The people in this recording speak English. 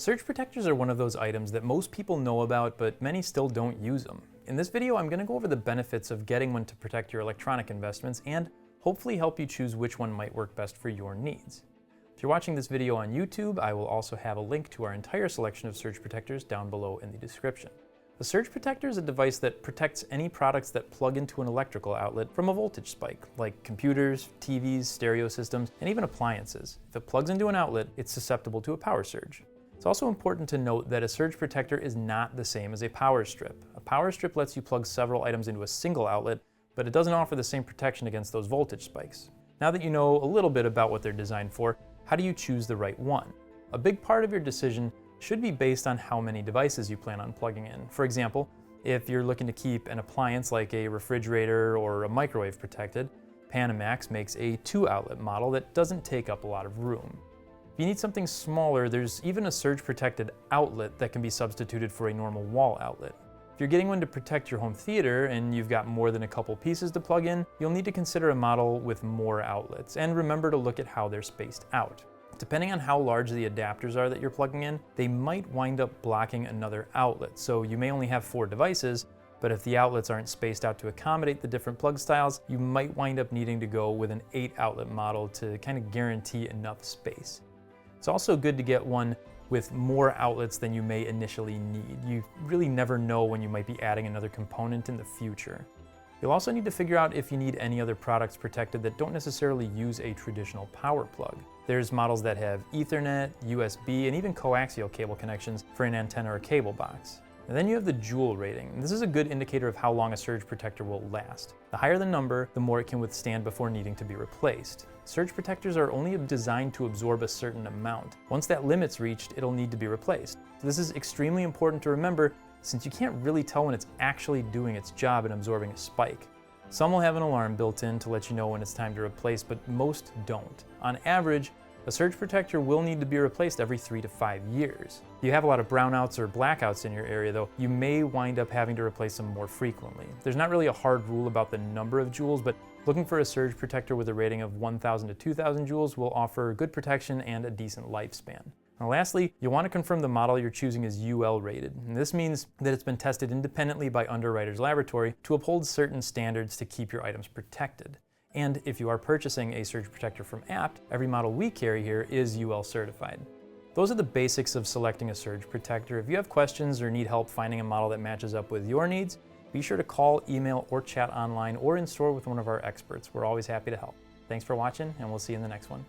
Surge protectors are one of those items that most people know about, but many still don't use them. In this video, I'm going to go over the benefits of getting one to protect your electronic investments and hopefully help you choose which one might work best for your needs. If you're watching this video on YouTube, I will also have a link to our entire selection of surge protectors down below in the description. A surge protector is a device that protects any products that plug into an electrical outlet from a voltage spike, like computers, TVs, stereo systems, and even appliances. If it plugs into an outlet, it's susceptible to a power surge. It's also important to note that a surge protector is not the same as a power strip. A power strip lets you plug several items into a single outlet, but it doesn't offer the same protection against those voltage spikes. Now that you know a little bit about what they're designed for, how do you choose the right one? A big part of your decision should be based on how many devices you plan on plugging in. For example, if you're looking to keep an appliance like a refrigerator or a microwave protected, Panamax makes a 2-outlet model that doesn't take up a lot of room. If you need something smaller, there's even a surge protected outlet that can be substituted for a normal wall outlet. If you're getting one to protect your home theater and you've got more than a couple pieces to plug in, you'll need to consider a model with more outlets, and remember to look at how they're spaced out. Depending on how large the adapters are that you're plugging in, they might wind up blocking another outlet, so you may only have 4 devices, but if the outlets aren't spaced out to accommodate the different plug styles, you might wind up needing to go with an 8-outlet model to kind of guarantee enough space. It's also good to get one with more outlets than you may initially need. You really never know when you might be adding another component in the future. You'll also need to figure out if you need any other products protected that don't necessarily use a traditional power plug. There's models that have Ethernet, USB, and even coaxial cable connections for an antenna or cable box. And then you have the Joule rating, and this is a good indicator of how long a surge protector will last. The higher the number, the more it can withstand before needing to be replaced. Surge protectors are only designed to absorb a certain amount. Once that limit's reached, it'll need to be replaced. So this is extremely important to remember since you can't really tell when it's actually doing its job in absorbing a spike. Some will have an alarm built in to let you know when it's time to replace, but most don't. On average, a surge protector will need to be replaced every 3 to 5 years. If you have a lot of brownouts or blackouts in your area though, you may wind up having to replace them more frequently. There's not really a hard rule about the number of joules, but looking for a surge protector with a rating of 1,000 to 2,000 joules will offer good protection and a decent lifespan. Now lastly, you'll want to confirm the model you're choosing is UL rated. And this means that it's been tested independently by Underwriters Laboratory to uphold certain standards to keep your items protected. And if you are purchasing a surge protector from Apt, every model we carry here is UL certified. Those are the basics of selecting a surge protector. If you have questions or need help finding a model that matches up with your needs, be sure to call, email, or chat online or in store with one of our experts. We're always happy to help. Thanks for watching, and we'll see you in the next one.